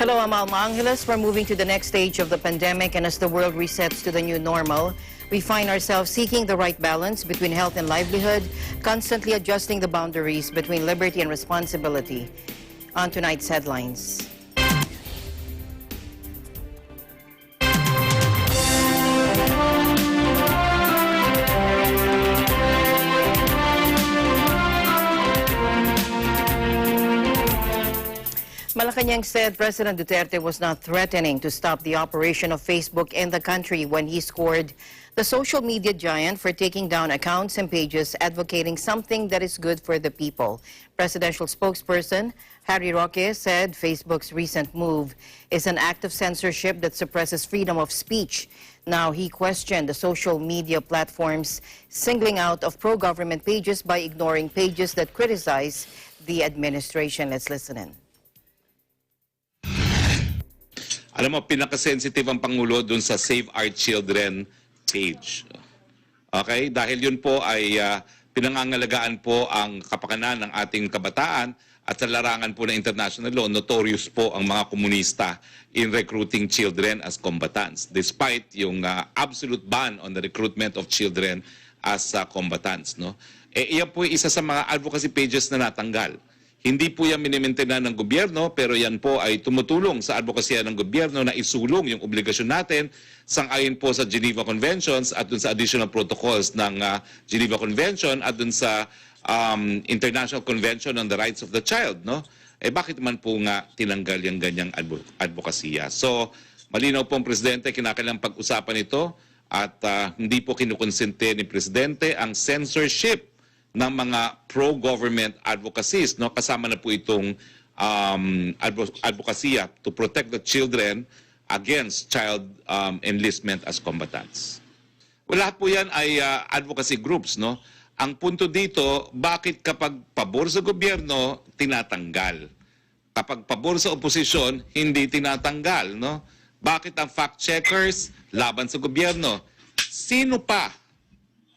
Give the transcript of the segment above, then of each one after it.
Hello, I'm Alma Angeles. We're moving to the next stage of the pandemic, and as the world resets to the new normal, we find ourselves seeking the right balance between health and livelihood, constantly adjusting the boundaries between liberty and responsibility. On tonight's headlines. Malacanang said President Duterte was not threatening to stop the operation of Facebook in the country when he scored the social media giant for taking down accounts and pages advocating something that is good for the people. Presidential spokesperson Harry Roque said Facebook's recent move is an act of censorship that suppresses freedom of speech. Now he questioned the social media platform's singling out of pro-government pages by ignoring pages that criticize the administration. Let's listen in. Alam mo, pinaka-sensitive ang Pangulo dun sa Save Our Children page. Okay? Dahil yun po ay pinangangalagaan po ang kapakanan ng ating kabataan at sa larangan po ng international law, notorious po ang mga komunista in recruiting children as combatants. Despite yung absolute ban on the recruitment of children as combatants. No? Iyan po isa sa mga advocacy pages na natanggal. Hindi po yan minimaintain ng gobyerno, pero yan po ay tumutulong sa advokasya ng gobyerno na isulong yung obligasyon natin sang-ayon po sa Geneva Conventions at dun sa additional protocols ng Geneva Convention at dun sa International Convention on the Rights of the Child. No? Bakit man po nga tinanggal yung ganyang advokasya? So, malinaw po ang Presidente, kinakailangang pag-usapan ito at hindi po kinukonsente ni Presidente ang censorship ng mga pro-government advocacies, no? Kasama na po itong advokasya to protect the children against child enlistment as combatants. Lahat po yan ay advocacy groups. No? Ang punto dito, bakit kapag pabor sa gobyerno, tinatanggal? Kapag pabor sa oposisyon, hindi tinatanggal. No? Bakit ang fact-checkers laban sa gobyerno? Sino pa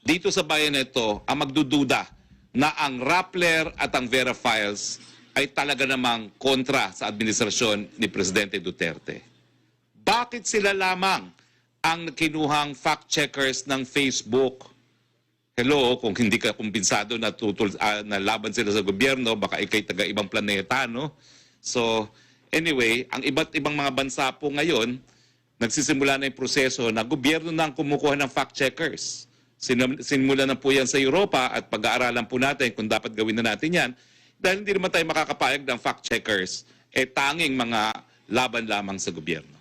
dito sa bayan na ito ang magdududa na ang Rappler at ang Vera Files ay talaga namang kontra sa administrasyon ni Presidente Duterte? Bakit sila lamang ang kinuhang fact-checkers ng Facebook? Hello, kung hindi ka kumpinsado na, na laban sila sa gobyerno, baka ikay taga-ibang planeta, no? So, anyway, ang iba't ibang mga bansa po ngayon, nagsisimula na yung proseso na gobyerno na ang kumukuha ng fact-checkers. Sinimula na po yan sa Europa at pag-aaralan po natin kung dapat gawin na natin yan dahil hindi naman tayo makakapayag ng fact-checkers tanging mga laban lamang sa gobyerno.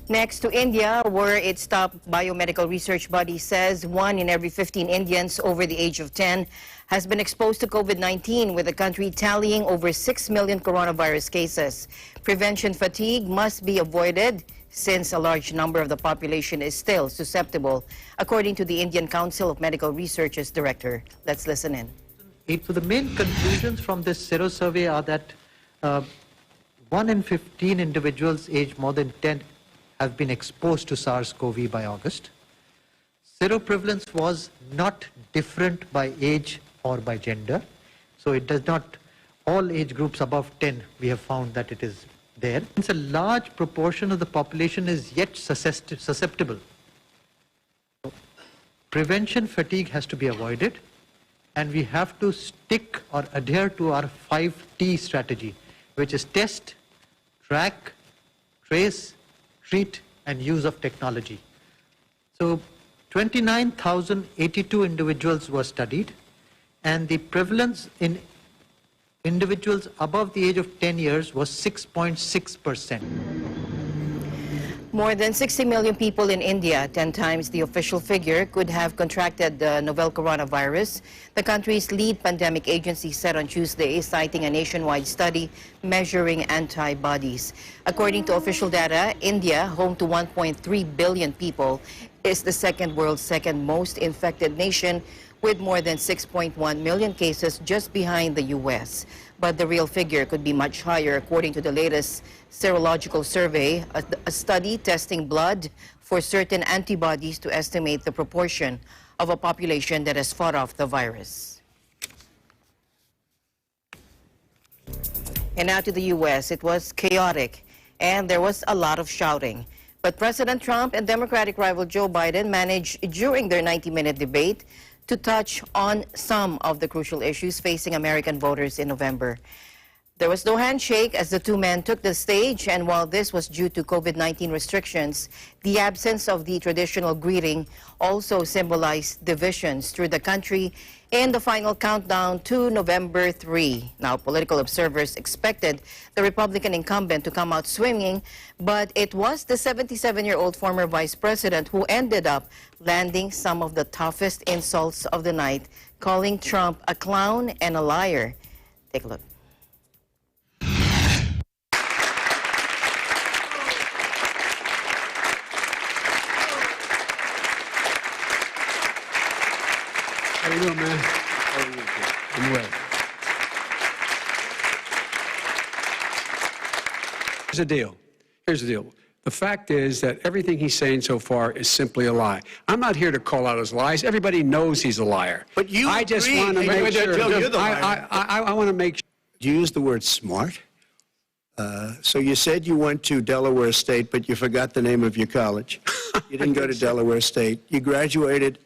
Next to India, where its top biomedical research body says 1 in every 15 Indians over the age of 10 has been exposed to COVID-19, with the country tallying over 6 million coronavirus cases. Prevention fatigue must be avoided since a large number of the population is still susceptible, according to the Indian Council of Medical Research's director. Let's listen in. So the main conclusions from this sero survey are that 1 in 15 individuals aged more than 10 have been exposed to SARS-CoV by August. Seroprevalence was not different by age or by gender. So it does not, all age groups above 10, we have found that it is there. Since a large proportion of the population is yet susceptible, prevention fatigue has to be avoided, and we have to stick or adhere to our 5T strategy, which is test, track, trace, treat, and use of technology. So 29,082 individuals were studied, and the prevalence in individuals above the age of 10 years was 6.6%. More than 60 million people in India, 10 times the official figure, could have contracted the novel coronavirus. The country's lead pandemic agency said on Tuesday, citing a nationwide study measuring antibodies. According to official data, India, home to 1.3 billion people, is the world's second most infected nation, with more than 6.1 million cases, just behind the U.S. But the real figure could be much higher, according to the latest serological survey, a study testing blood for certain antibodies to estimate the proportion of a population that has fought off the virus. And now to the U.S. It was chaotic, and there was a lot of shouting. But President Trump and Democratic rival Joe Biden managed during their 90-minute debate to touch on some of the crucial issues facing American voters in November. There was no handshake as the two men took the stage, and while this was due to COVID-19 restrictions, the absence of the traditional greeting also symbolized divisions through the country in the final countdown to November 3. Now, political observers expected the Republican incumbent to come out swinging, but it was the 77-year-old former vice president who ended up landing some of the toughest insults of the night, calling Trump a clown and a liar. Take a look. How you doing, man? How are you? I'm well. Here's the deal. The fact is that everything he's saying so far is simply a lie. I'm not here to call out his lies. Everybody knows he's a liar. But you I just agree. want to make sure. Joe, you're the liar. I want to make sure. You used the word smart. So you said you went to Delaware State, but you forgot the name of your college. You didn't go to Delaware State. You graduated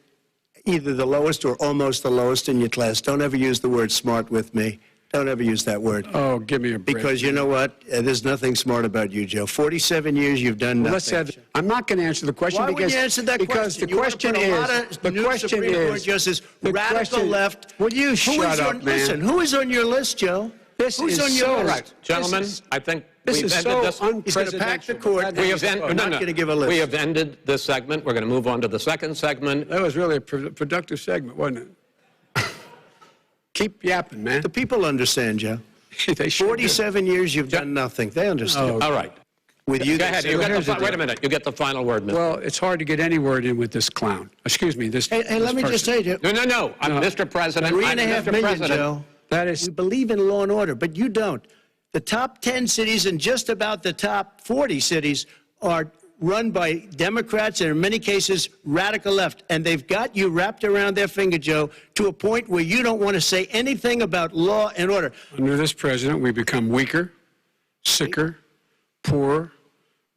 either the lowest or almost the lowest in your class. Don't ever use the word smart with me. Don't ever use that word. Oh, give me a break. Because you know what? There's nothing smart about you, Joe. 47 years you've done Well, nothing. I'm not going to answer the question Why because would you answer that because question? the question is the question Supreme Court justice, radical left. Will you shut up, man? Listen, who is on your list, Joe? This Who's is on your so list? right. Gentlemen, I think This we've is ended so this. He's going to pack the court. We have I'm not going to give a list. We have ended this segment. We're going to move on to the second segment. That was really a productive segment, wasn't it? Keep yapping, man. The people understand, Joe. They should do. 47 years you've done nothing. They understand. All right. With you, Go ahead. they You say, get here's the, the wait a deal. minute. You get the final word, Mr. Well, it's hard to get any word in with this clown. Excuse me, this. Hey, this let me just person. say, Joe. No. I'm Mr. President. 3.5 I'm million, Mr. President. Joe. That is. We believe in law and order, but you don't. The top 10 cities and just about the top 40 cities are run by Democrats and in many cases radical left. And they've got you wrapped around their finger, Joe, to a point where you don't want to say anything about law and order. Under this president, we become weaker, sicker, poorer,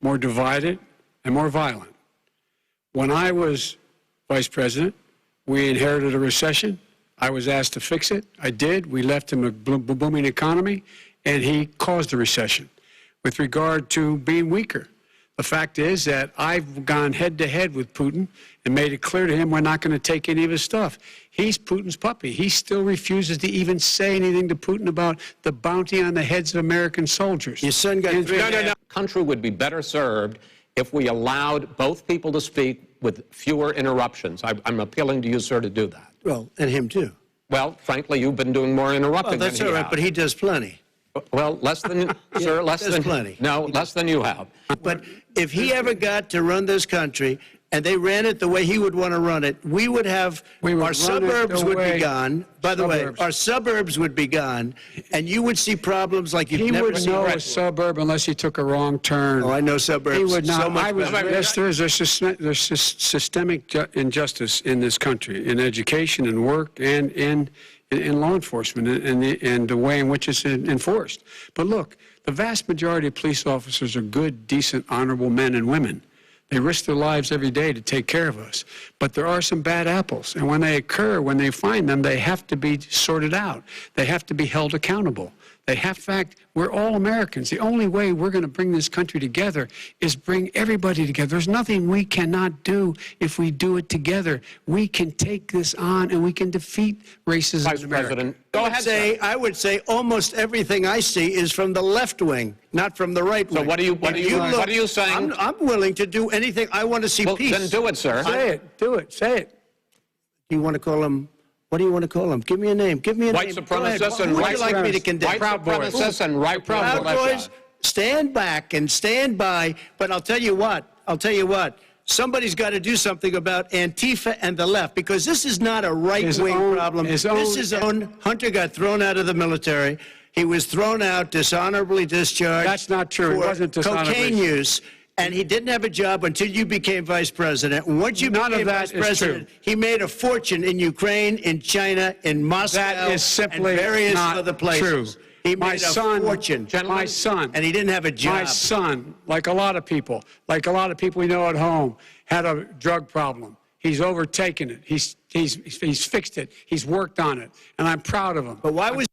more divided, and more violent. When I was vice president, we inherited a recession. I was asked to fix it. I did. We left him a booming economy, and he caused a recession. With regard to being weaker, the fact is that I've gone head-to-head with Putin and made it clear to him we're not going to take any of his stuff. He's Putin's puppy. He still refuses to even say anything to Putin about the bounty on the heads of American soldiers. Your son got No. $3.5 Country would be better served if we allowed both people to speak with fewer interruptions. I'm appealing to you, sir, to do that. Well, and him too. Well, frankly, you've been doing more interrupting Well, that's than all he right, has. but he does plenty. Well, less than, sir, less there's than. plenty. No, less than you have. But if he ever got to run this country and they ran it the way he would want to run it, we would have, We would our run it suburbs the would way- be gone. By the way, Suburbs. our suburbs would be gone, and you would see problems like you've He never wouldn't seen. know a before. suburb unless he took a wrong turn. Oh, I know suburbs. He would not. So much better. Yes, there is. There's systemic injustice in this country, in education and work and in law enforcement and the way in which it's enforced. But look, the vast majority of police officers are good, decent, honorable men and women. They risk their lives every day to take care of us. But there are some bad apples. And when they occur, when they find them, they have to be sorted out. They have to be held accountable. They have, in fact, we're all Americans. The only way we're going to bring this country together is bring everybody together. There's nothing we cannot do if we do it together. We can take this on and we can defeat racism Vice in America. President, go ahead, sir. I would say almost everything I see is from the left wing, not from the right wing. So what are you saying? I'm willing to do anything. I want to see Well, peace. then do it, sir. Say it. Do it. Say it. You want to call him? What do you want to call him? Give me a name. Give me a White name. supremacists Who and would white you like me to condemn? White supremacists and right Proud Boys, stand back and stand by. But I'll tell you what. Somebody's got to do something about Antifa and the left, because this is not a right-wing problem. This is Hunter got thrown out of the military. He was thrown out, dishonorably discharged. That's not true. It for wasn't dishonorably. cocaine use. And he didn't have a job until you became vice president. And once you None of became that vice is president, true. he made a fortune in Ukraine, in China, in Moscow, That is simply and various not other places. true. He My made a son, fortune. my son, And he didn't have a job. my son, like a lot of people we know at home, had a drug problem. He's overtaken it. He's fixed it. He's worked on it, and I'm proud of him. But why was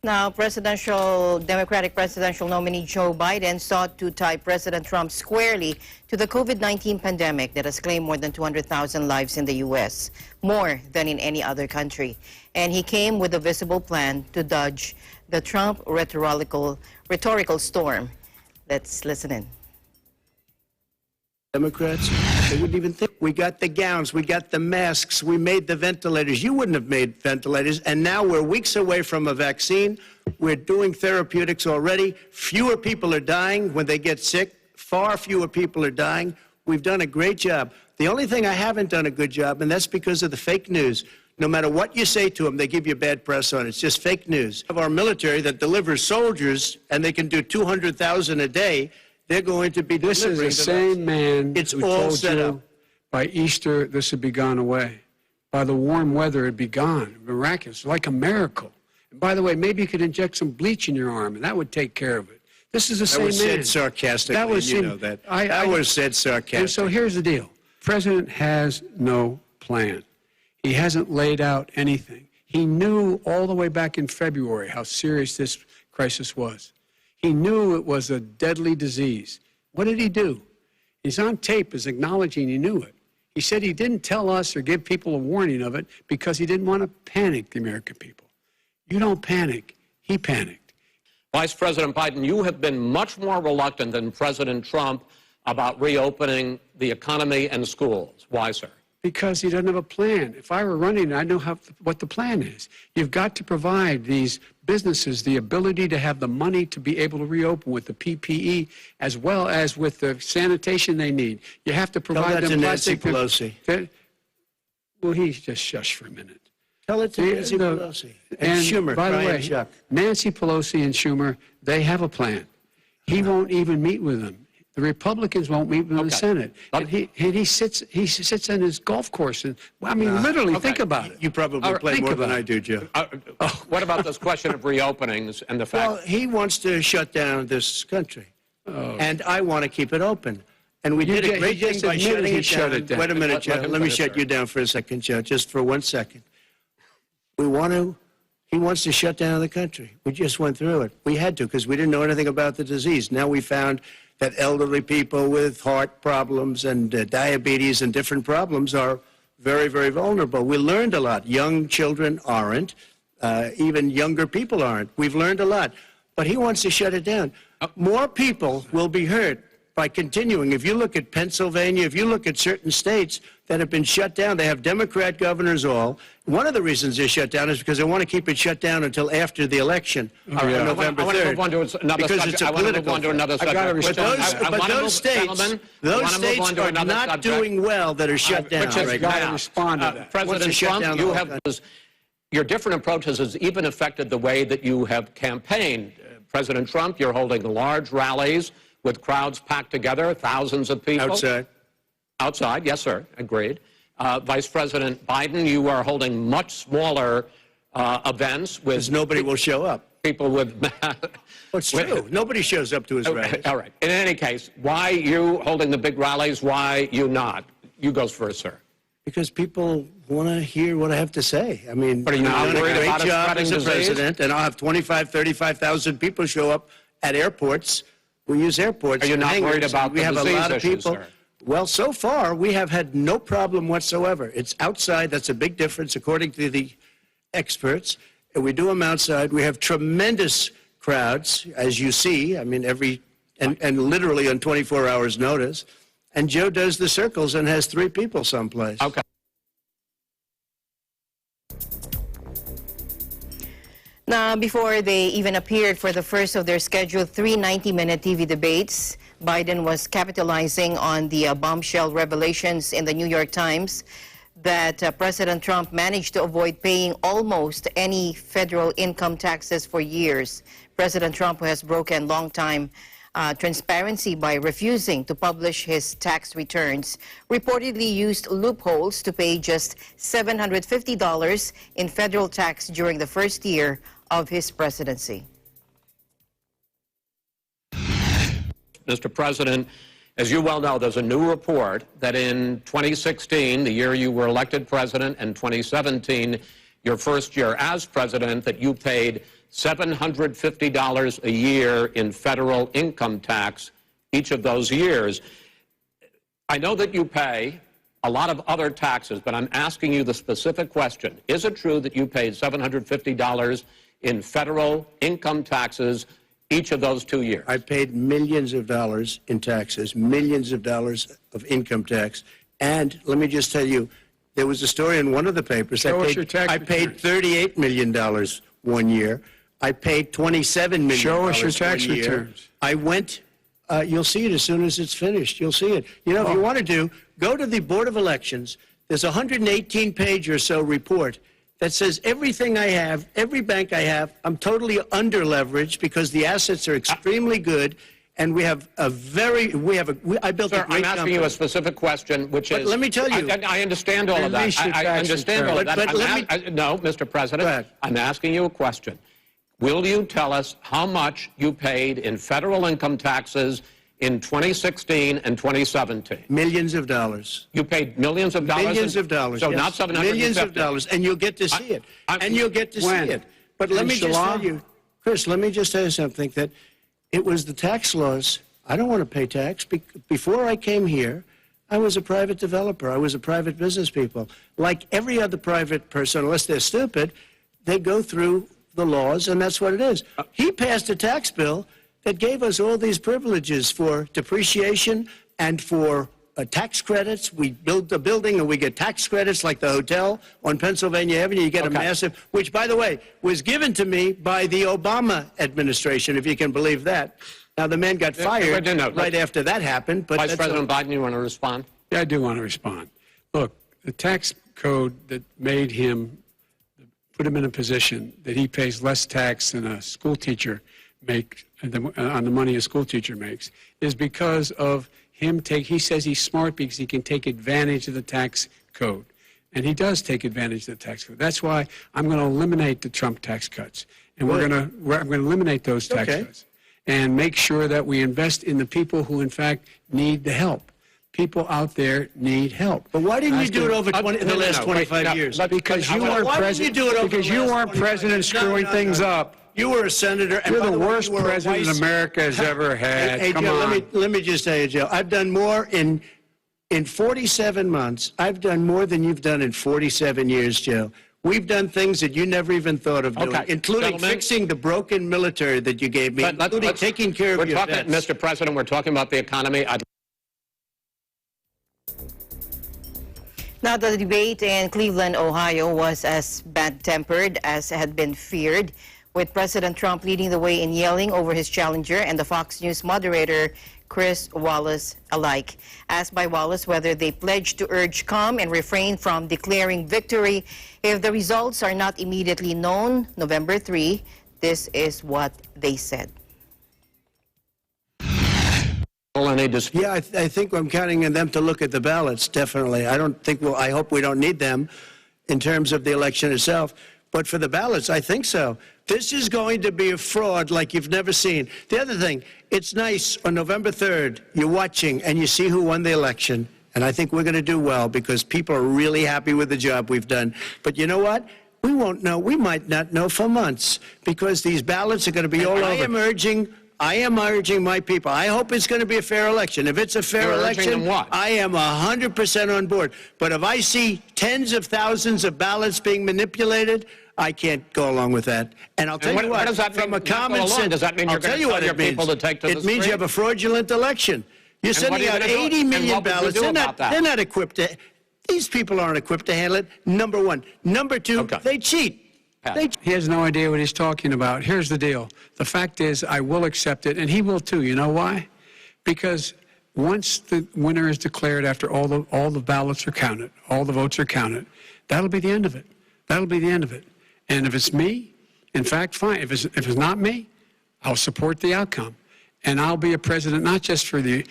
Now, Democratic presidential nominee Joe Biden sought to tie President Trump squarely to the COVID-19 pandemic that has claimed more than 200,000 lives in the U.S., more than in any other country. And he came with a visible plan to dodge the Trump rhetorical storm. Let's listen in. Democrats? They wouldn't even think. We got the gowns, we got the masks, we made the ventilators. You wouldn't have made ventilators. And now we're weeks away from a vaccine. We're doing therapeutics already. Fewer people are dying when they get sick. Far fewer people are dying. We've done a great job. The only thing I haven't done a good job, and that's because of the fake news. No matter what you say to them, they give you bad press on it. It's just fake news. Of our military that delivers soldiers, and they can do 200,000 a day, they're going to be This is delivering the to same man It's who all told set you up. by Easter this would be gone away. By the warm weather, it'd be gone. Miraculous, like a miracle. And by the way, maybe you could inject some bleach in your arm, and that would take care of it. This is the same That was man. said sarcastically, That was you him. know that. I That was said sarcastically. And so here's the deal. President has no plan. He hasn't laid out anything. He knew all the way back in February how serious this crisis was. He knew it was a deadly disease. What did he do? He's on tape as acknowledging he knew it. He said he didn't tell us or give people a warning of it because he didn't want to panic the American people. You don't panic. He panicked. Vice President Biden, you have been much more reluctant than President Trump about reopening the economy and schools. Why, sir? Because he doesn't have a plan. If I were running, I know what the plan is. You've got to provide these businesses the ability to have the money to be able to reopen with the PPE as well as with the sanitation they need. You have to Tell provide that them to Nancy plastic. Pelosi. Well, he's just shush for a minute. Tell it to Nancy Pelosi. And Schumer, by the Brian way, Chuck. Nancy Pelosi and Schumer, they have a plan. He won't even meet with them. The Republicans won't meet with the Senate. And he sits in his golf course. And, well, I mean, literally, think about it. You probably play more than I do, Joe. What about this question of reopenings and the fact... Well, he wants to shut down this country. And I want to keep it open. And we did a great he thing just by admitted shutting he it shut down. it down. Wait a minute, Joe. Let him Let me finish, shut sir. you down for a second, Joe, just for 1 second. He wants to shut down the country. We just went through it. We had to because we didn't know anything about the disease. Now we found that elderly people with heart problems and diabetes and different problems are very, very vulnerable. We learned a lot. Young children aren't. Even younger people aren't. We've learned a lot. But he wants to shut it down. More people will be hurt by continuing. If you look at Pennsylvania, if you look at certain states that have been shut down, they have Democrat governors all. One of the reasons they're shut down is because they want to keep it shut down until after the election on November 3rd. I want to move on to another because subject. it's a I want to move political on to another I gotta subject. respond. But those states are not doing well that are shut down Which is right gotta now. respond to that. President shut Trump, down the you whole have your different approaches has even affected the way that you have campaigned. President Trump, you're holding large rallies with crowds packed together, thousands of people. Outside. Outside, yes, sir, agreed. Vice President Biden, you are holding much smaller events with Because nobody will show up. people with... Well, it's true. Nobody shows up to his rallies. All right. In any case, why you holding the big rallies? Why you not? You goes first, sir. Because people want to hear what I have to say. I mean, But are you I've not done a worried great about it job spreading as a disease? president, and I'll have 35,000 people show up at airports. We use airports. Are you and not hangars, worried and about we the have a disease lot of issue, people. sir? Well, so far, we have had no problem whatsoever. It's outside. That's a big difference, according to the experts. And we do them outside. We have tremendous crowds, as you see. I mean, and literally on 24 hours' notice. And Joe does the circles and has 3 people someplace. Okay. Now, before they even appeared for the first of their scheduled 3 90-minute TV debates, Biden was capitalizing on the bombshell revelations in the New York Times that President Trump managed to avoid paying almost any federal income taxes for years. President Trump, who has broken long-time transparency by refusing to publish his tax returns, reportedly used loopholes to pay just $750 in federal tax during the first year of his presidency. Mr. President, as you well know, there's a new report that in 2016, the year you were elected president, and 2017, your first year as president, that you paid $750 a year in federal income tax each of those years. I know that you pay a lot of other taxes, but I'm asking you the specific question. Is it true that you paid $750 in federal income taxes each of those 2 years? I paid millions of dollars in taxes, millions of dollars of income tax. And let me just tell you, there was a story in one of the papers. I paid $38 million 1 year. I paid $27 million. Show us your tax returns. I went, you'll see it as soon as it's finished. You'll see it. You know, if you want to do, go to the Board of Elections. There's a 118-page or so report that says everything I have, every bank I have, I'm totally under-leveraged because the assets are extremely good, and we have a very, I built Sir, a great I'm asking company. you a specific question, which But is... let me tell you... I understand all of that. I understand all of that. No, Mr. President, I'm asking you a question. Will you tell us how much you paid in federal income taxes in 2016 and 2017? Millions of dollars. You paid millions of dollars? Millions of dollars, So yes. not 750? Millions of dollars, and you'll get to see it. And you'll get to see it. But let me just tell you, Chris, let me just tell you something, that it was the tax laws. I don't want to pay tax. Before I came here, I was a private developer. I was a private business people. Like every other private person, unless they're stupid, they go through the laws, and that's what it is. He passed a tax bill that gave us all these privileges for depreciation and for tax credits. We build the building and we get tax credits, like the hotel on Pennsylvania Avenue. You get a massive, which, by the way, was given to me by the Obama administration, if you can believe that. Now, the man got fired right after that happened. But Vice President Biden, you want to respond? Yeah, I do want to respond. Look, the tax code that made him, put him in a position that he pays less tax than a school teacher makes, on the money a school teacher makes, is because of him he says he's smart because he can take advantage of the tax code. And he does take advantage of the tax code. That's why I'm going to eliminate the Trump tax cuts. And I'm going to eliminate those tax cuts and make sure that we invest in the people who, in fact, need the help. People out there need help. But why didn't you do it over the last 25 years? Because you weren't president. Because you weren't president screwing things up. You were a senator. And you're the worst president America has ever had. Hey, Come Joe, on. let me just tell you, Joe. I've done more in 47 months. I've done more than you've done in 47 years, Joe. We've done things that you never even thought of doing, including fixing the broken military that you gave me, including taking care of your vets. Mr. President, we're talking about the economy. Now, the debate in Cleveland, Ohio was as bad-tempered as had been feared, with President Trump leading the way in yelling over his challenger and the Fox News moderator, Chris Wallace, alike. Asked by Wallace whether they pledged to urge calm and refrain from declaring victory if the results are not immediately known November 3, this is what they said. Yeah, I think I'm counting on them to look at the ballots, definitely. I hope we don't need them in terms of the election itself. But for the ballots, I think so. This is going to be a fraud like you've never seen. The other thing, it's nice on November 3rd, you're watching and you see who won the election. And I think we're going to do well because people are really happy with the job we've done. But you know what? We won't know. We might not know for months because these ballots are going to be all over. I am urging my people. I hope it's going to be a fair election. If it's a fair election, I am 100% on board. But if I see tens of thousands of ballots being manipulated, I can't go along with that. And I'll tell you what, does that from mean, a common sense, does that mean you're going to tell your people to take to the street? It means you have a fraudulent election. You're sending out 80 million ballots. They're not equipped to. These people aren't equipped to handle it. Number one. Number two, they cheat. He has no idea what he's talking about. Here's the deal. The fact is, I will accept it, and he will too. You know why? Because once the winner is declared, after all the ballots are counted, all the votes are counted, that'll be the end of it. That'll be the end of it. And if it's me, in fact, fine. If it's not me, I'll support the outcome. And I'll be a president not just for the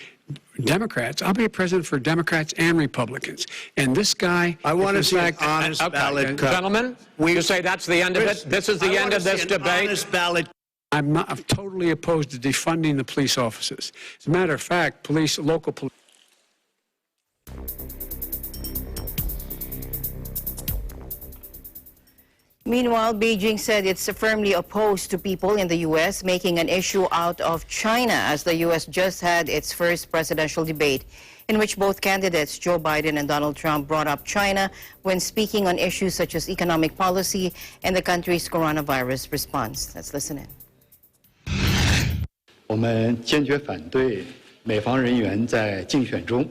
Democrats. I'll be a president for Democrats and Republicans. And this guy... I want to see an fact, honest ballot cut. Gentlemen, you say that's the end of it? This is the end of this debate? Honest ballot. I'm totally opposed to defunding the police offices. As a matter of fact, local police... Meanwhile, Beijing said it's firmly opposed to people in the U.S. making an issue out of China, as the U.S. just had its first presidential debate in which both candidates, Joe Biden and Donald Trump, brought up China when speaking on issues such as economic policy and the country's coronavirus response. Let's listen in. 我们坚决反对美方人员在竞选中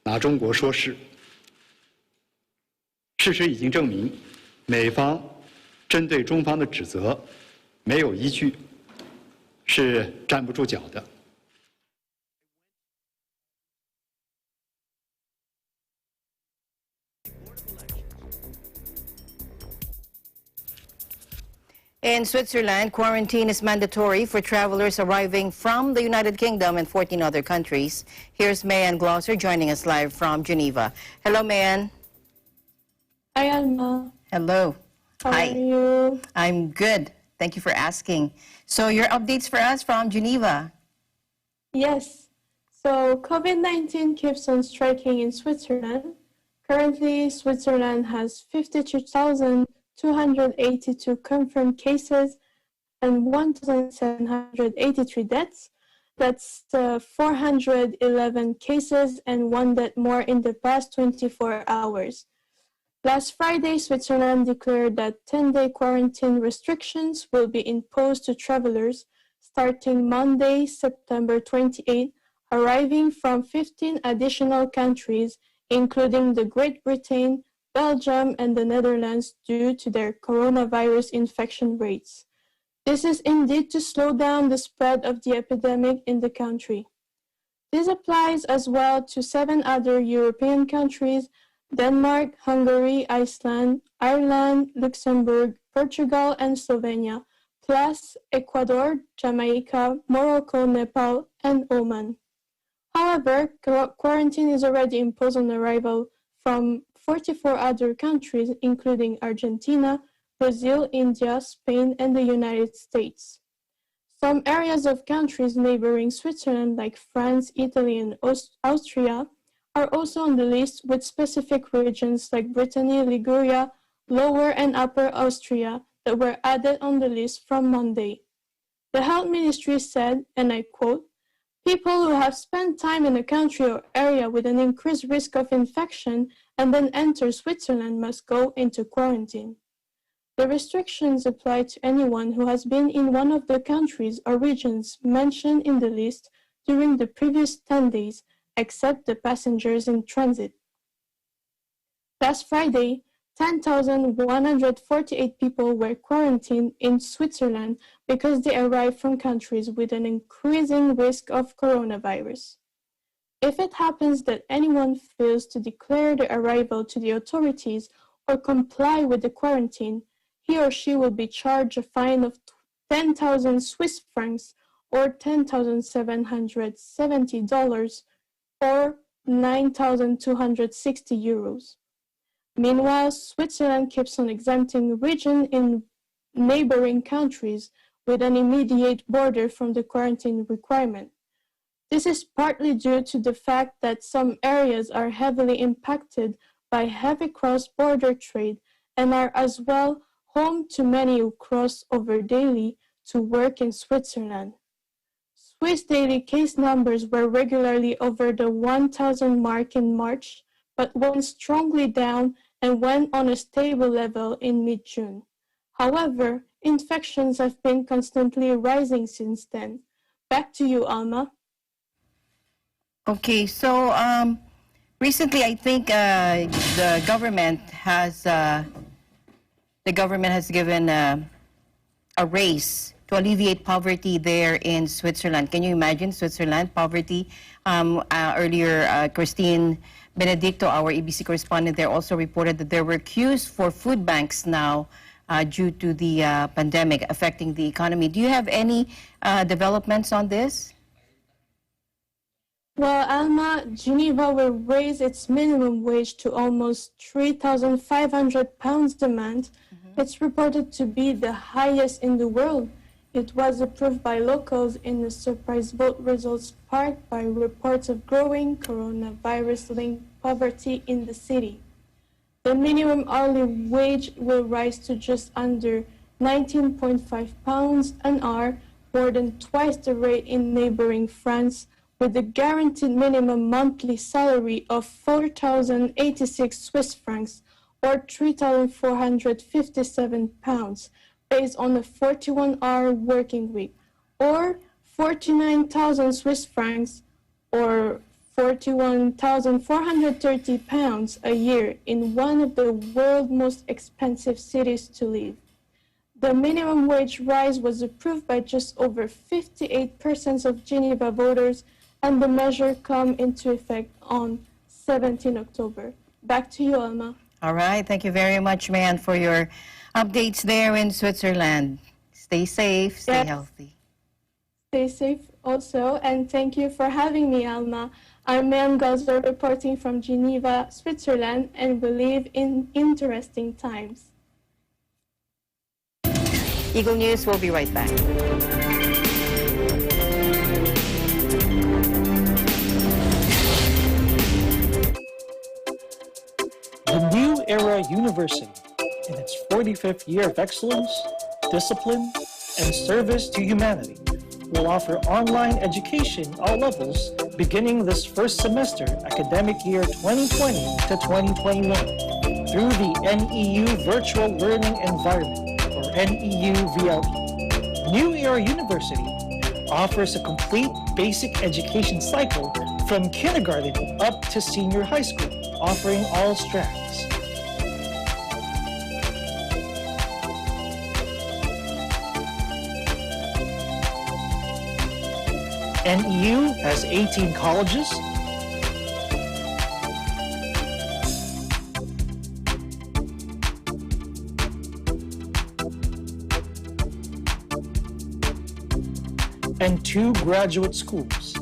拿中国说事。事实已经证明，美方针对中方的指责没有依据，是站不住脚的。 In Switzerland, quarantine is mandatory for travelers arriving from the United Kingdom and 14 other countries. Here's Mayan Glosser joining us live from Geneva. Hello, Mayan. Hi, Alma. Hello. How Hi. are you? I'm good. Thank you for asking. So your updates for us from Geneva. Yes. So COVID-19 keeps on striking in Switzerland. Currently, Switzerland has 52,282 confirmed cases and 1,783 deaths. That's 411 cases and 1 death more in the past 24 hours. Last Friday, Switzerland declared that 10-day quarantine restrictions will be imposed to travelers starting Monday, September 28, arriving from 15 additional countries, including the Great Britain, Belgium, and the Netherlands, due to their coronavirus infection rates. This is indeed to slow down the spread of the epidemic in the country. This applies as well to 7 other European countries: Denmark, Hungary, Iceland, Ireland, Luxembourg, Portugal, and Slovenia, plus Ecuador, Jamaica, Morocco, Nepal, and Oman. However, quarantine is already imposed on arrival from 44 other countries, including Argentina, Brazil, India, Spain, and the United States. Some areas of countries neighboring Switzerland, like France, Italy, and Austria, are also on the list, with specific regions like Brittany, Liguria, Lower and Upper Austria that were added on the list from Monday. The Health Ministry said, and I quote, "People who have spent time in a country or area with an increased risk of infection and then enter Switzerland must go into quarantine." The restrictions apply to anyone who has been in one of the countries or regions mentioned in the list during the previous 10 days, except the passengers in transit. Last Friday, 10,148 people were quarantined in Switzerland because they arrived from countries with an increasing risk of coronavirus. If it happens that anyone fails to declare their arrival to the authorities or comply with the quarantine, he or she will be charged a fine of 10,000 Swiss francs or $10,770 or 9,260 euros. Meanwhile, Switzerland keeps on exempting regions in neighboring countries with an immediate border from the quarantine requirement. This is partly due to the fact that some areas are heavily impacted by heavy cross-border trade and are as well home to many who cross over daily to work in Switzerland. Swiss daily case numbers were regularly over the 1,000 mark in March, but went strongly down and went on a stable level in mid-June. However, infections have been constantly rising since then. Back to you, Alma. Okay, so recently I think the government has given a raise to alleviate poverty there in Switzerland. Can you imagine Switzerland, poverty? Earlier, Christine Benedicto, our ABC correspondent there, also reported that there were queues for food banks now due to the pandemic affecting the economy. Do you have any developments on this? Well, Alma, Geneva will raise its minimum wage to almost £3,500 a month. It's reported to be the highest in the world. It was approved by locals in a surprise vote result sparked by reports of growing coronavirus-linked poverty in the city. The minimum hourly wage will rise to just under £19.5 an hour, more than twice the rate in neighboring France, with a guaranteed minimum monthly salary of 4,086 Swiss francs or £3,457 based on a 41-hour working week, or 49,000 Swiss francs or £41,430 a year in one of the world's most expensive cities to live. The minimum wage rise was approved by just over 58% of Geneva voters, and the measure come into effect on 17 October. Back to you, Alma. All right. Thank you very much, man, for your updates there in Switzerland. Stay safe, stay healthy. Stay safe also, and thank you for having me, Alma. I'm Ma'am Gosler reporting from Geneva, Switzerland, and we live in interesting times. Eagle News will be right back. The New Era University, in its 45th year of excellence, discipline, and service to humanity, will offer online education all levels beginning this first semester academic year 2020 to 2021 through the NEU Virtual Learning Environment, or NEU VLE. New Era University offers a complete basic education cycle from kindergarten up to senior high school, offering all strands. NEU has 18 colleges, and 2 graduate schools.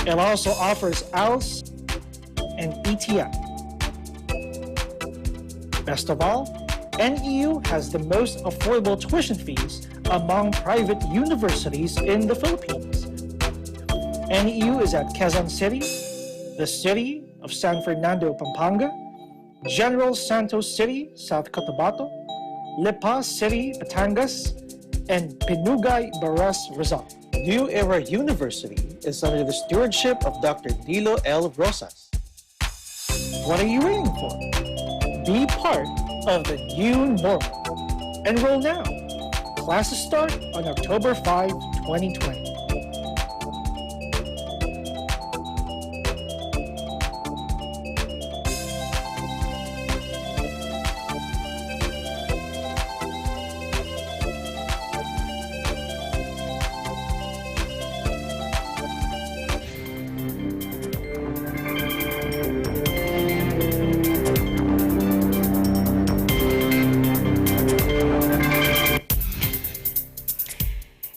It also offers ALS and ETI. Best of all, NEU has the most affordable tuition fees among private universities in the Philippines. NEU is at Quezon City, the city of San Fernando, Pampanga, General Santos City, South Cotabato, Lipa City, Batangas, and Pinugay, Baras, Rizal. New Era University is under the stewardship of Dr. Dilo L. Rosas. What are you waiting for? Be part of the new normal. Enroll now. Classes start on October 5, 2020.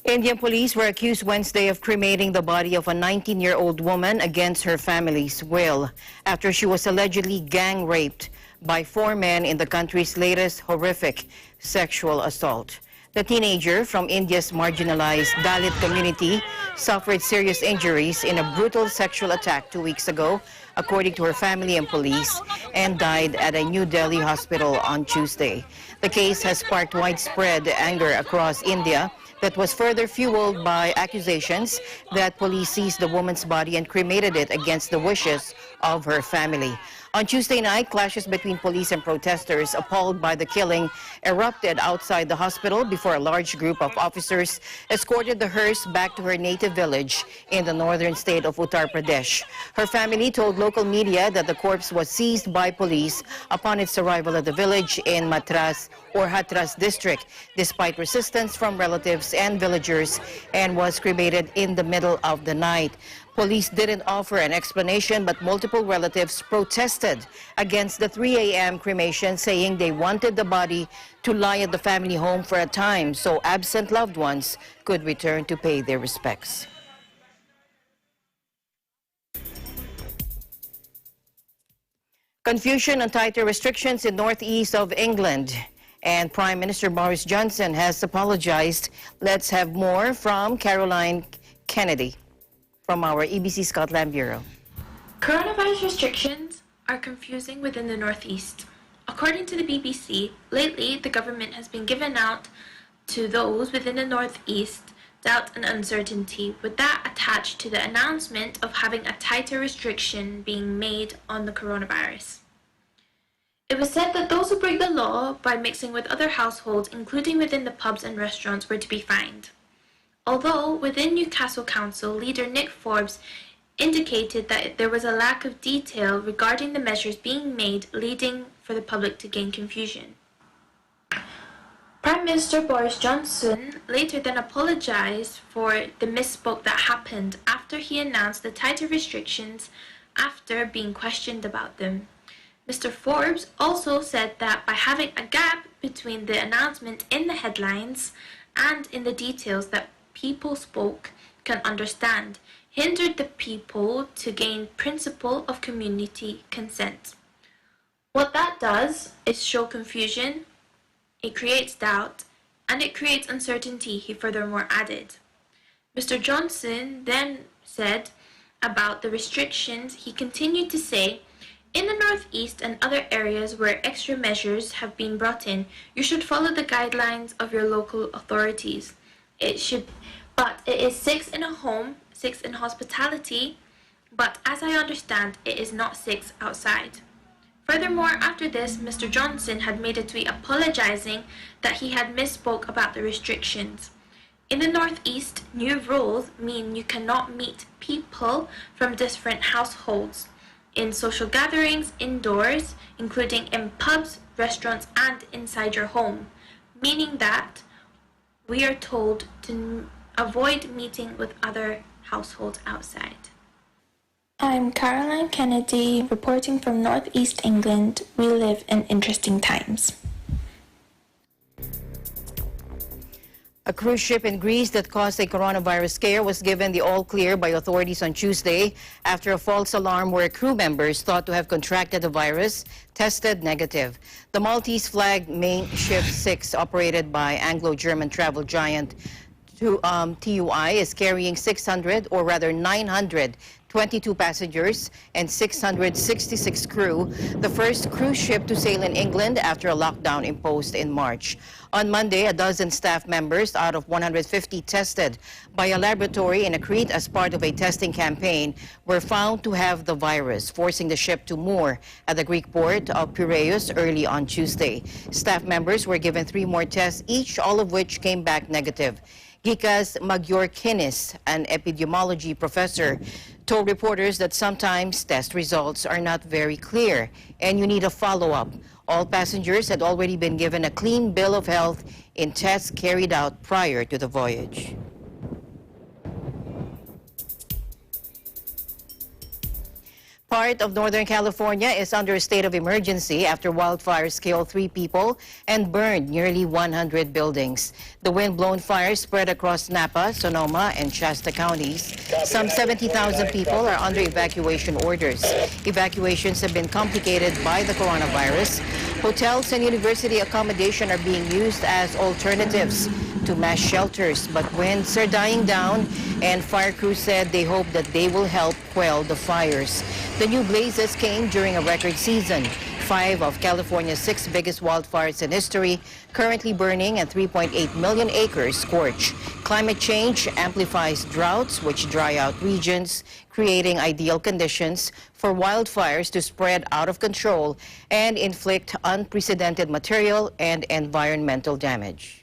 Indian police were accused Wednesday of cremating the body of a 19-year-old woman against her family's will after she was allegedly gang raped by 4 men in the country's latest horrific sexual assault. The teenager from India's marginalized Dalit community suffered serious injuries in a brutal sexual attack 2 weeks ago, according to her family and police, and died at a New Delhi hospital on Tuesday. The case has sparked widespread anger across India that was further fueled by accusations that police seized the woman's body and cremated it against the wishes of her family. On Tuesday night, clashes between police and protesters appalled by the killing erupted outside the hospital before a large group of officers escorted the hearse back to her native village in the northern state of Uttar Pradesh. Her family told local media that the corpse was seized by police upon its arrival at the village in Matras or Hatras district, despite resistance from relatives and villagers, and was cremated in the middle of the night. Police didn't offer an explanation, but multiple relatives protested against the 3 a.m. cremation, saying they wanted the body to lie at the family home for a time so absent loved ones could return to pay their respects. Confusion on tighter restrictions in northeast of England. And Prime Minister Boris Johnson has apologized. Let's have more from Caroline Kennedy from our EBC Scotland Bureau. Coronavirus restrictions are confusing within the northeast. According to the BBC, lately the government has been given out to those within the northeast doubt and uncertainty, with that attached to the announcement of having a tighter restriction being made on the coronavirus. It was said that those who break the law by mixing with other households, including within the pubs and restaurants, were to be fined. Although within Newcastle Council, leader Nick Forbes indicated that there was a lack of detail regarding the measures being made, leading for the public to gain confusion. Prime Minister Boris Johnson later then apologized for the misspoke that happened after he announced the tighter restrictions after being questioned about them. Mr. Forbes also said that by having a gap between the announcement in the headlines and in the details that people spoke can understand, hindered the people to gain principle of community consent. What that does is show confusion, it creates doubt, and it creates uncertainty, he furthermore added. Mr. Johnson then said about the restrictions, he continued to say, in the northeast and other areas where extra measures have been brought in, you should follow the guidelines of your local authorities. But it is 6 in a home, 6 in hospitality, but as I understand, it is not 6 outside. Furthermore, after this, Mr. Johnson had made a tweet apologizing that he had misspoke about the restrictions. In the northeast, new rules mean you cannot meet people from different households in social gatherings indoors, including in pubs, restaurants, and inside your home, meaning that we are told to avoid meeting with other households outside. I'm Caroline Kennedy, reporting from Northeast England. We live in interesting times. A cruise ship in Greece that caused a coronavirus scare was given the all-clear by authorities on Tuesday after a false alarm where crew members thought to have contracted the virus tested negative. The Maltese-flagged main ship 6, operated by Anglo-German travel giant TUI, is carrying 922 passengers and 666 crew, the first cruise ship to sail in England after a lockdown imposed in March. On Monday, a dozen staff members out of 150 tested by a laboratory in Crete as part of a testing campaign were found to have the virus, forcing the ship to moor at the Greek port of Piraeus early on Tuesday. Staff members were given 3 more tests each, all of which came back negative. Gikas Magyorkinis, an epidemiology professor, told reporters that sometimes test results are not very clear and you need a follow-up. All passengers had already been given a clean bill of health in tests carried out prior to the voyage. Part of Northern California is under a state of emergency after wildfires killed 3 people and burned nearly 100 buildings. The wind-blown fires spread across Napa, Sonoma, and Shasta counties. Some 70,000 people are under evacuation orders. Evacuations have been complicated by the coronavirus. Hotels and university accommodation are being used as alternatives to mass shelters, but winds are dying down, and fire crews said they hope that they will help quell the fires. The new blazes came during a record season. 5 of California's 6 biggest wildfires in history currently burning and 3.8 million acres scorched. Climate change amplifies droughts which dry out regions, creating ideal conditions for wildfires to spread out of control and inflict unprecedented material and environmental damage.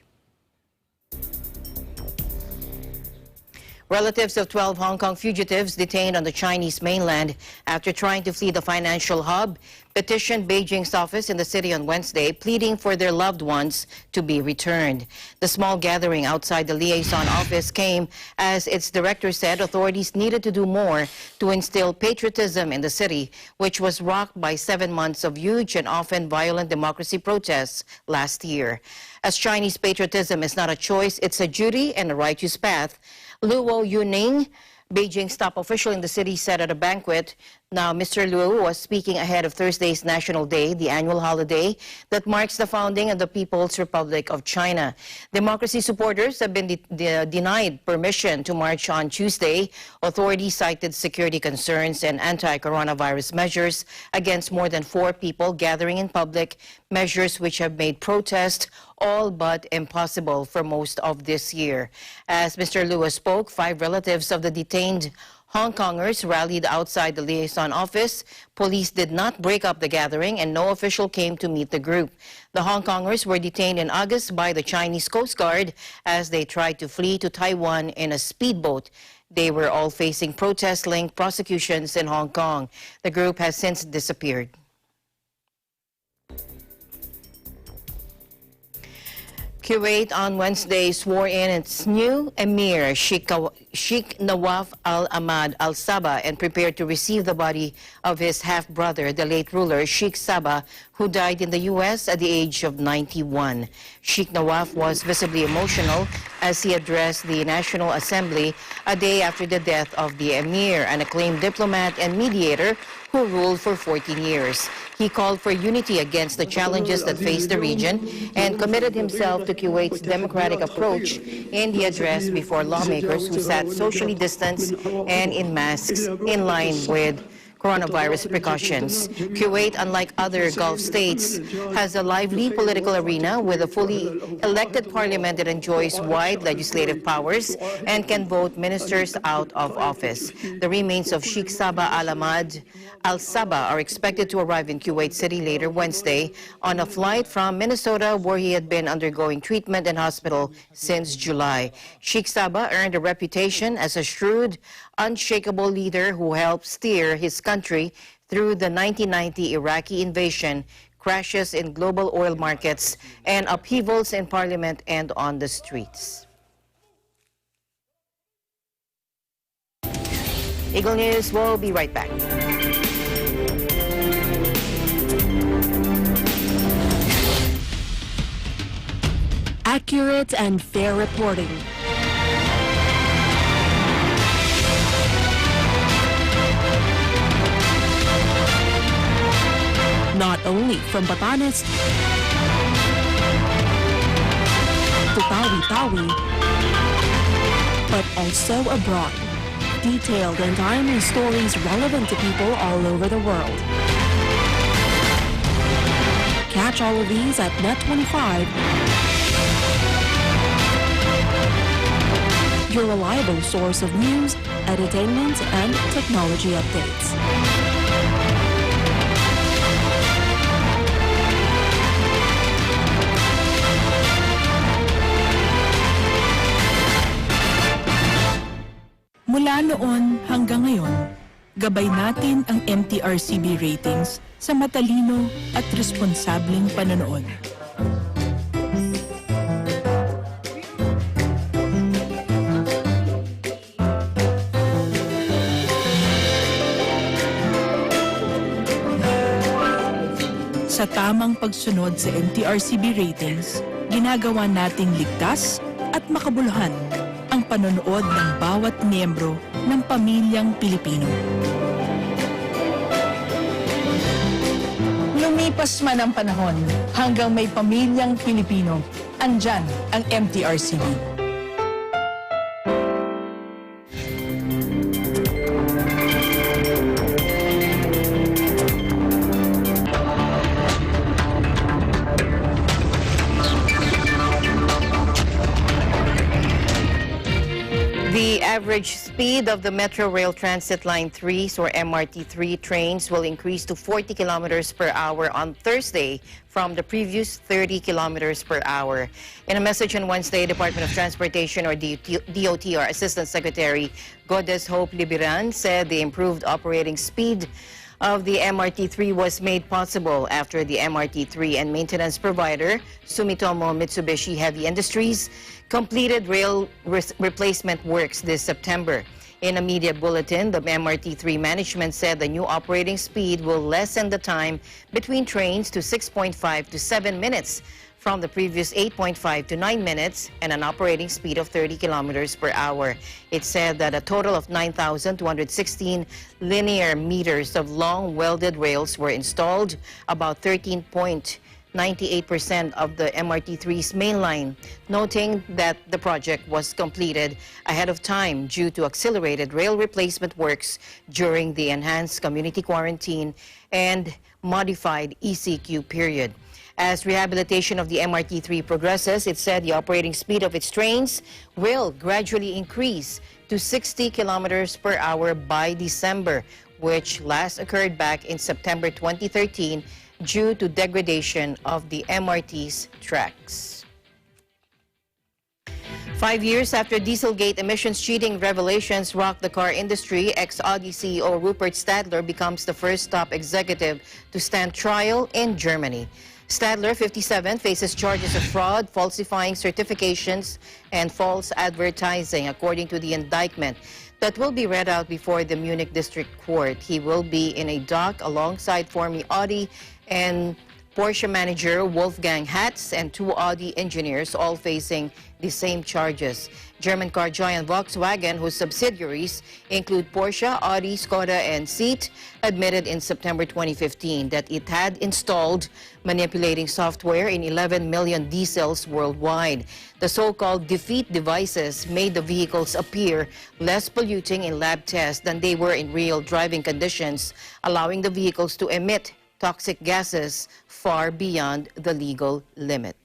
Relatives of 12 Hong Kong fugitives detained on the Chinese mainland after trying to flee the financial hub petitioned Beijing's office in the city on Wednesday, pleading for their loved ones to be returned. The small gathering outside the liaison office came as its director said authorities needed to do more to instill patriotism in the city, which was rocked by 7 months of huge and often violent democracy protests last year. As Chinese patriotism is not a choice, it's a duty and a righteous path, Luo Yuning, Beijing's top official in the city, said at a banquet. Now, Mr. Luo was speaking ahead of Thursday's National Day, the annual holiday that marks the founding of the People's Republic of China. Democracy supporters have been denied permission to march on Tuesday. Authorities cited security concerns and anti-coronavirus measures against more than 4 people gathering in public, measures which have made protest all but impossible for most of this year. As Mr. Luo spoke, 5 relatives of the detained Hong Kongers rallied outside the liaison office. Police did not break up the gathering and no official came to meet the group. The Hong Kongers were detained in August by the Chinese Coast Guard as they tried to flee to Taiwan in a speedboat. They were all facing protest-linked prosecutions in Hong Kong. The group has since disappeared. Kuwait on Wednesday swore in its new Emir, Sheikh Nawaf al-Ahmad al-Sabah, and prepared to receive the body of his half-brother, the late ruler Sheikh Sabah, who died in the U.S. at the age of 91. Sheikh Nawaf was visibly emotional as he addressed the National Assembly a day after the death of the Emir, an acclaimed diplomat and mediator who ruled for 14 years. He called for unity against the challenges that face the region and committed himself to Kuwait's democratic approach in the address before lawmakers who sat socially distanced and in masks in line with coronavirus precautions. Kuwait, unlike other Gulf states, has a lively political arena with a fully elected parliament that enjoys wide legislative powers and can vote ministers out of office. The remains of Sheikh Sabah al-Ahmad al-Sabah are expected to arrive in Kuwait City later Wednesday on a flight from Minnesota, where he had been undergoing treatment in hospital since July. Sheikh Sabah earned a reputation as a shrewd, unshakable leader who helped steer his country through the 1990 Iraqi invasion, crashes in global oil markets, and upheavals in parliament and on the streets. Eagle News will be right back. Accurate and fair reporting. Not only from Batanes to Tawi-Tawi, but also abroad. Detailed and timely stories relevant to people all over the world. Catch all of these at Net25, your reliable source of news, entertainment, and technology updates. Mula noon hanggang ngayon, gabay natin ang MTRCB ratings sa matalino at responsableng panonood. Sa tamang pagsunod sa MTRCB ratings, ginagawa nating ligtas at makabuluhan ang panonood ng bawat miyembro ng pamilyang Pilipino. Lumipas man ang panahon, hanggang may pamilyang Pilipino, andyan ang MTRCB. The average speed of the Metro Rail Transit Line 3s or MRT3 trains will increase to 40 kilometers per hour on Thursday from the previous 30 kilometers per hour. In a message on Wednesday, Department of Transportation or DOT or Assistant Secretary Godes Hope Libiran said the improved operating speed of the MRT3 was made possible after the MRT3 and maintenance provider Sumitomo Mitsubishi Heavy Industries completed rail replacement works this September. In a media bulletin, the MRT3 management said the new operating speed will lessen the time between trains to 6.5 to 7 minutes from the previous 8.5 to 9 minutes and an operating speed of 30 kilometers per hour. It said that a total of 9,216 linear meters of long welded rails were installed, about 13.98% of the MRT3's main line, noting that the project was completed ahead of time due to accelerated rail replacement works during the enhanced community quarantine and modified ECQ period. As rehabilitation of the MRT3 progresses, it said the operating speed of its trains will gradually increase to 60 kilometers per hour by December, which last occurred back in September 2013 due to degradation of the MRT's tracks. 5 years after Dieselgate emissions cheating revelations rocked the car industry, ExAudi CEO Rupert Stadler becomes the first top executive to stand trial in Germany. Stadler, 57, faces charges of fraud, falsifying certifications, and false advertising, according to the indictment that will be read out before the Munich District Court. He will be in a dock alongside former Audi and Porsche manager Wolfgang Hatz and 2 Audi engineers, all facing the same charges. German car giant Volkswagen, whose subsidiaries include Porsche, Audi, Skoda, and Sept, admitted in September 2015 that it had installed manipulating software in 11 million diesels worldwide. The so-called defeat devices made the vehicles appear less polluting in lab tests than they were in real driving conditions, allowing the vehicles to emit toxic gases far beyond the legal limit.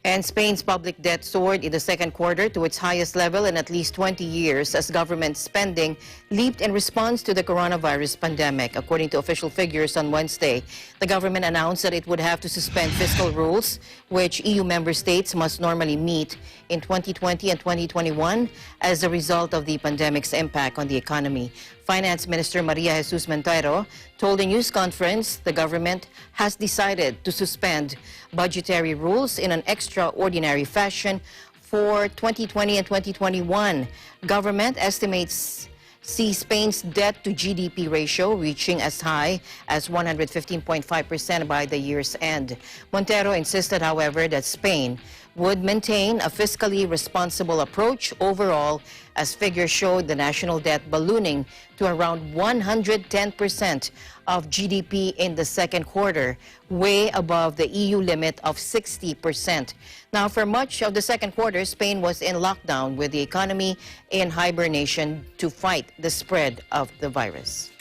And Spain's public debt soared in the second quarter to its highest level in at least 20 years as government spending leaped in response to the coronavirus pandemic. According to official figures on Wednesday, the government announced that it would have to suspend fiscal rules, which EU member states must normally meet in 2020 and 2021 as a result of the pandemic's impact on the economy. Finance Minister Maria Jesus Montero told a news conference the government has decided to suspend budgetary rules in an extraordinary fashion for 2020 and 2021. Government estimates see Spain's debt to GDP ratio reaching as high as 115.5% by the year's end. Montero insisted, however, that Spain would maintain a fiscally responsible approach overall, as figures showed the national debt ballooning to around 110% of GDP in the second quarter, way above the EU limit of 60%. Now, for much of the second quarter, Spain was in lockdown with the economy in hibernation to fight the spread of the virus.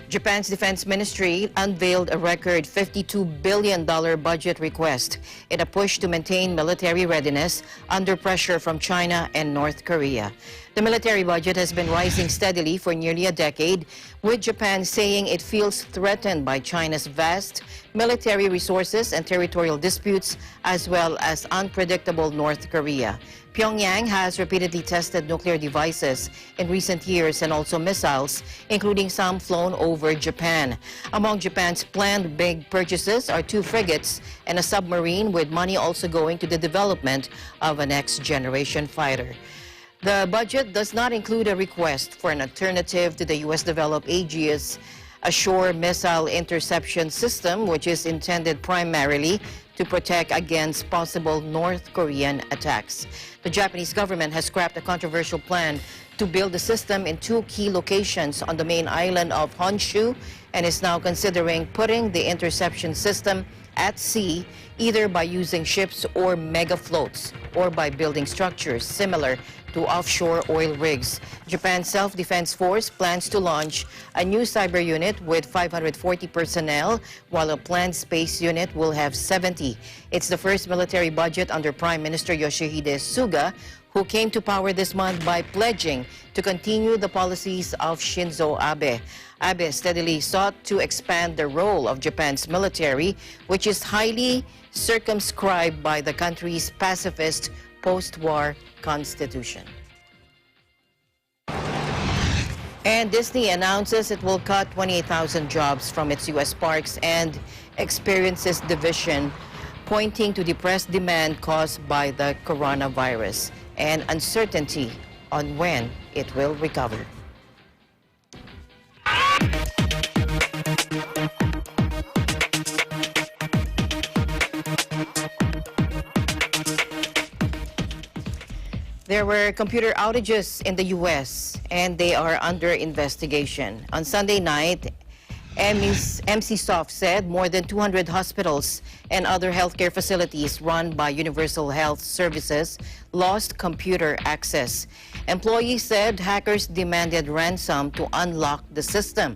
Japan's defense ministry unveiled a record $52 billion budget request in a push to maintain military readiness under pressure from China and North Korea. The military budget has been rising steadily for nearly a decade, with Japan saying it feels threatened by China's vast military resources and territorial disputes, as well as unpredictable North Korea. Pyongyang has repeatedly tested nuclear devices in recent years and also missiles, including some flown over Japan. Among Japan's planned big purchases are 2 frigates and a submarine, with money also going to the development of a next-generation fighter. The budget does not include a request for an alternative to the U.S.-developed Aegis Ashore missile interception system, which is intended primarily to protect against possible North Korean attacks. The Japanese government has scrapped a controversial plan to build the system in 2 key locations on the main island of Honshu and is now considering putting the interception system at sea, either by using ships or mega floats or by building structures similar to offshore oil rigs. Japan's Self-Defense Force plans to launch a new cyber unit with 540 personnel, while a planned space unit will have 70. It's the first military budget under Prime Minister Yoshihide Suga, who came to power this month by pledging to continue the policies of Shinzo Abe. Abe steadily sought to expand the role of Japan's military, which is highly circumscribed by the country's pacifist post-war constitution. And Disney announces it will cut 28,000 jobs from its U.S. parks and experiences division, pointing to depressed demand caused by the coronavirus and uncertainty on when it will recover. There were computer outages in the U.S., and they are under investigation. On Sunday night, MCSoft said more than 200 hospitals and other healthcare facilities run by Universal Health Services lost computer access. Employees said hackers demanded ransom to unlock the system.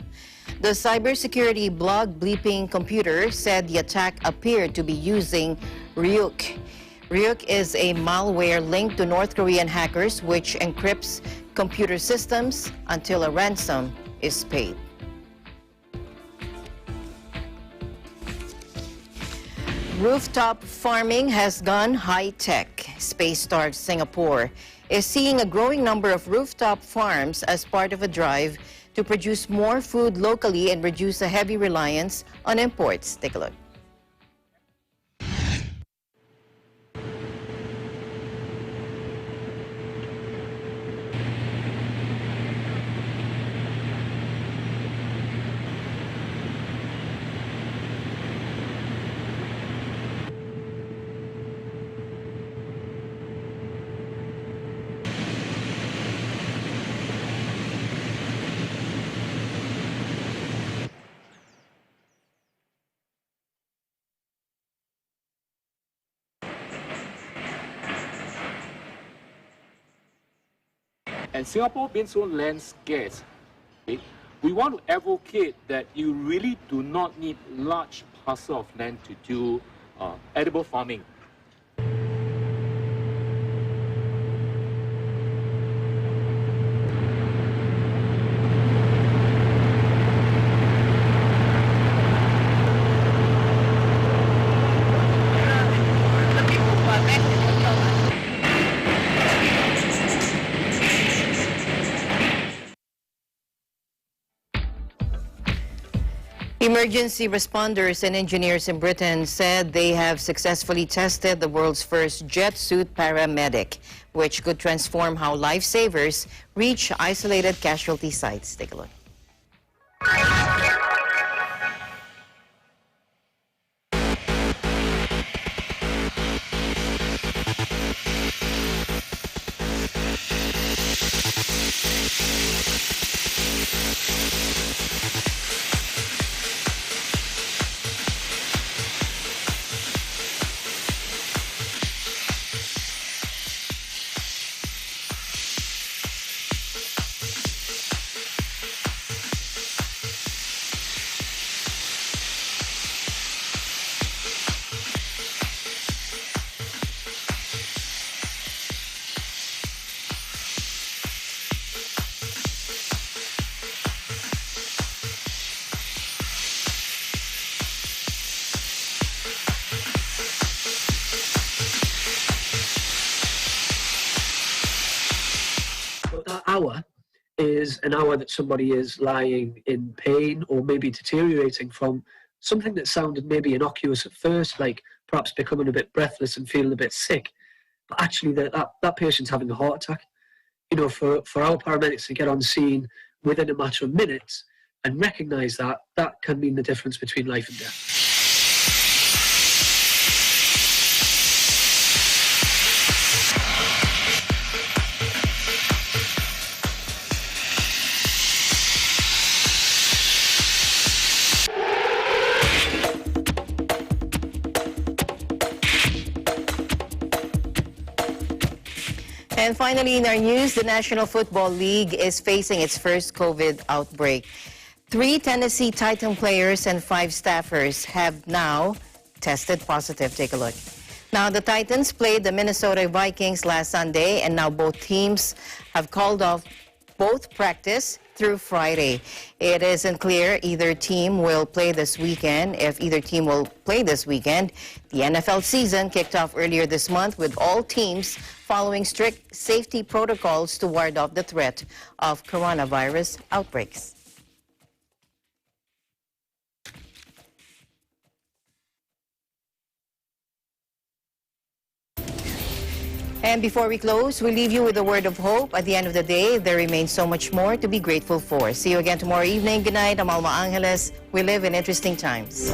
The cybersecurity blog Bleeping Computer said the attack appeared to be using Ryuk. Ryuk is a malware linked to North Korean hackers which encrypts computer systems until a ransom is paid. Rooftop farming has gone high-tech. Space-starved Singapore is seeing a growing number of rooftop farms as part of a drive to produce more food locally and reduce a heavy reliance on imports. Take a look. And Singapore being so land scarce, okay, we want to advocate that you really do not need large parcel of land to do edible farming. Emergency responders and engineers in Britain said they have successfully tested the world's first Jetsuit paramedic, which could transform how lifesavers reach isolated casualty sites. Take a look. Hour is an hour that somebody is lying in pain or maybe deteriorating from something that sounded maybe innocuous at first, like perhaps becoming a bit breathless and feeling a bit sick, but actually that patient's having a heart attack. You know, for our paramedics to get on scene within a matter of minutes and recognise that can mean the difference between life and death. And finally, in our news, the National Football League is facing its first COVID outbreak. 3 Tennessee Titan players and 5 staffers have now tested positive. Take a look. Now, the Titans played the Minnesota Vikings last Sunday, and now both teams have called off both practice through Friday. It isn't clear either team will play this weekend. If either team will play this weekend, the NFL season kicked off earlier this month with all teams following strict safety protocols to ward off the threat of coronavirus outbreaks. And before we close, we leave you with a word of hope. At the end of the day, there remains so much more to be grateful for. See you again tomorrow evening. Good night. I'm Alma Angeles. We live in interesting times.